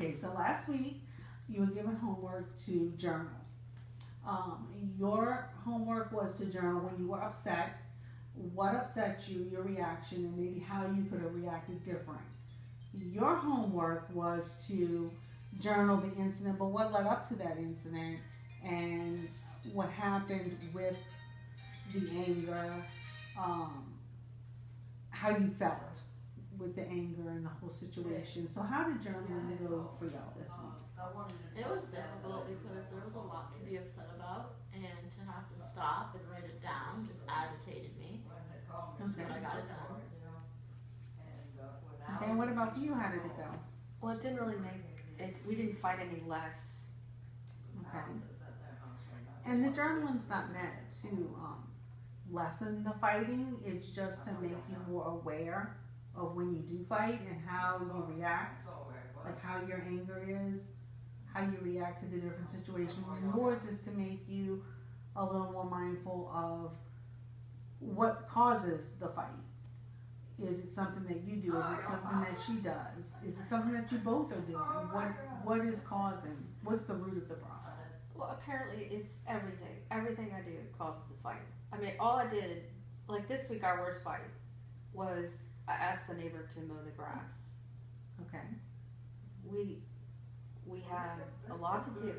Okay, so last week you were given homework to journal. Your homework was to journal when you were upset, what upset you, your reaction, and maybe how you could have reacted different. Your homework was to journal the incident, but what led up to that incident and what happened with the anger, how you felt with the anger and the whole situation. So how did journaling go for y'all this week? It was difficult because there was a lot to be upset about, and to have to stop and write it down just agitated me. Okay. But I got it done. Okay, and what about you? How did it go? Well, it didn't really make it. We didn't fight any less. Okay. And the journaling's not meant to lessen the fighting. It's just to make you more aware of when you do fight and how you react, like how your anger is, how you react to the different situations. And yours is to make you a little more mindful of what causes the fight. Is it something that you do? Is it something that she does? Is it something that you both are doing? What is causing? What's the root of the problem? Well, apparently it's everything. Everything I do causes the fight. I mean, all I did, like this week, our worst fight was I asked the neighbor to mow the grass. Okay. We had a lot to do.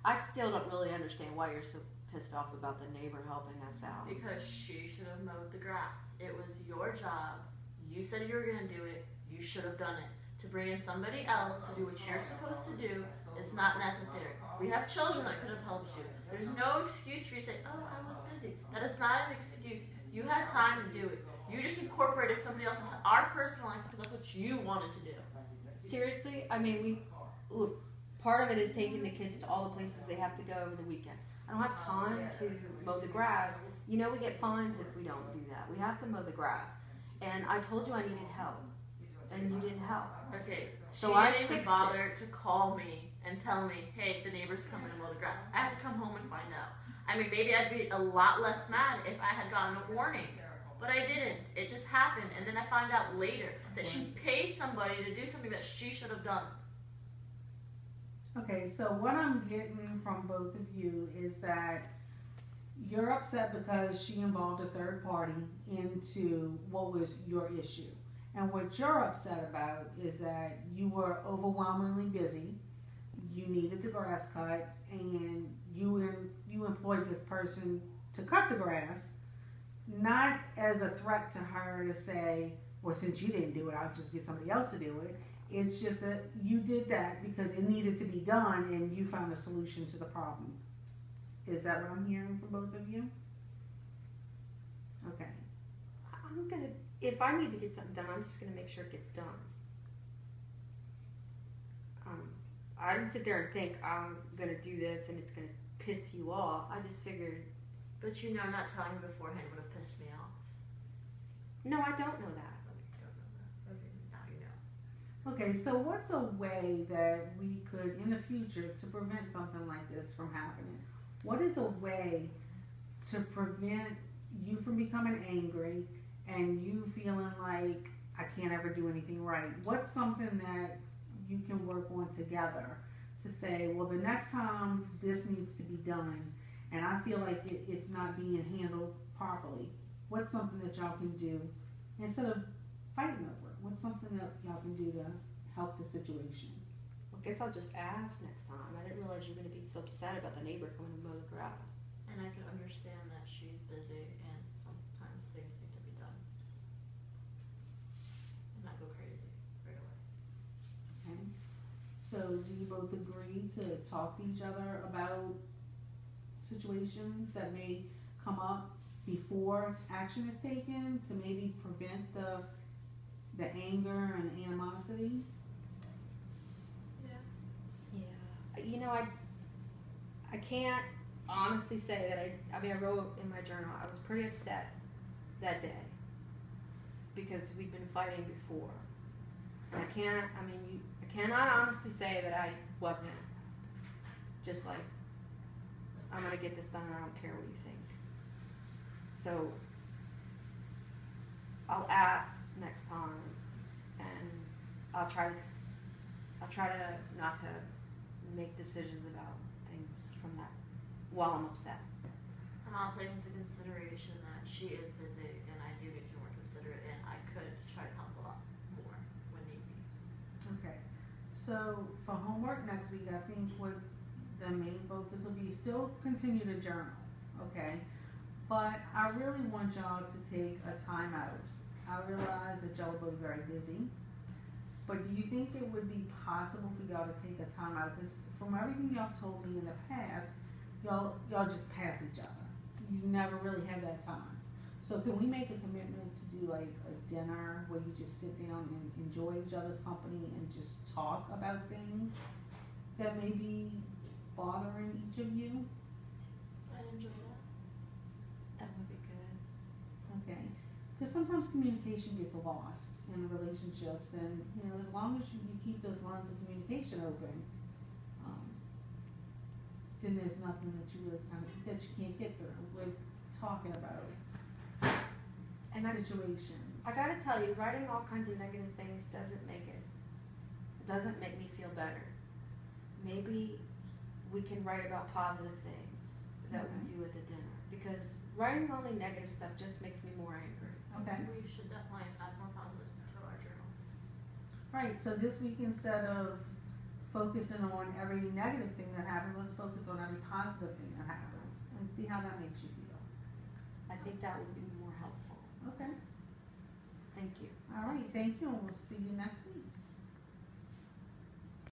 I still don't really understand why you're so pissed off about the neighbor helping us out. Because she should have mowed the grass. It was your job. You said you were going to do it. You should have done it. To bring in somebody else to do what you're supposed to do is not necessary. We have children that could have helped you. There's no excuse for you to say, oh, I was busy. That is not an excuse. You had time to do it. You just incorporated somebody else into our personal life because that's what you wanted to do. Seriously? I mean, look, part of it is taking the kids to all the places they have to go over the weekend. I don't have time to mow the grass. You know we get fines if we don't do that. We have to mow the grass. And I told you I needed help. And you didn't help. Okay, So she I didn't even fixed bother to call me and tell me, hey, the neighbor's coming to mow the grass. I had to come home and find out. I mean, maybe I'd be a lot less mad if I had gotten a warning. But I didn't. It just happened. And then I found out later that she paid somebody to do something that she should have done. Okay, so what I'm getting from both of you is that you're upset because she involved a third party into what was your issue. And what you're upset about is that you were overwhelmingly busy, you needed the grass cut, and you employed this person to cut the grass, not as a threat to her to say, well, since you didn't do it, I'll just get somebody else to do it. It's just that you did that because it needed to be done and you found a solution to the problem. Is that what I'm hearing from both of you? Okay. If I need to get something done, I'm just going to make sure it gets done. I didn't sit there and think I'm going to do this and it's going to piss you off. I just figured. But you know, not telling me beforehand would have pissed me off. No, I don't know that. Okay, now you know. Okay, so what's a way that we could, in the future, to prevent something like this from happening? What is a way to prevent you from becoming angry and you feeling like I can't ever do anything right? What's something that you can work on together to say, well, the next time this needs to be done and I feel like it's not being handled properly, what's something that y'all can do instead of fighting over it? What's something that y'all can do to help the situation? I guess I'll just ask next time. I didn't realize you were going to be so upset about the neighbor coming to mow the grass. And I can understand that she's busy and sometimes things need to be done. And not go crazy right away. Okay. So do you both agree to talk to each other about situations that may come up before action is taken to maybe prevent the anger and animosity? Yeah. You know, I can't honestly say that I wrote in my journal I was pretty upset that day because we'd been fighting before. And I cannot honestly say that I wasn't just like, I'm going to get this done and I don't care what you think. So I'll ask next time and I'll try to I'll try to not to make decisions about things from that while I'm upset. And I'll take into consideration that she is busy and I do need to be more considerate and I could try to help a lot more when need be. Okay, so for homework next week, I think what the main focus will be, still continue to journal, okay? But I really want y'all to take a time out. I realize that y'all are both very busy, but do you think it would be possible for y'all to take a time out? Because from everything y'all told me in the past, y'all just pass each other. You never really have that time. So can we make a commitment to do like a dinner where you just sit down and enjoy each other's company and just talk about things that may be bothering each of you? I'd enjoy that. That would be good. Okay. Because sometimes communication gets lost in relationships, and as long as you keep those lines of communication open, then there's nothing that you really that you can't get through with talking about And situations. I gotta tell you, writing all kinds of negative things doesn't make me feel better. Maybe we can write about positive things that we do at the dinner, because writing only negative stuff just makes me more angry. Okay. We should definitely add more positive to our journals. Right, so this week, instead of focusing on every negative thing that happens, let's focus on every positive thing that happens and see how that makes you feel. I think that would be more helpful. Okay. Thank you. All right, thank you, and we'll see you next week.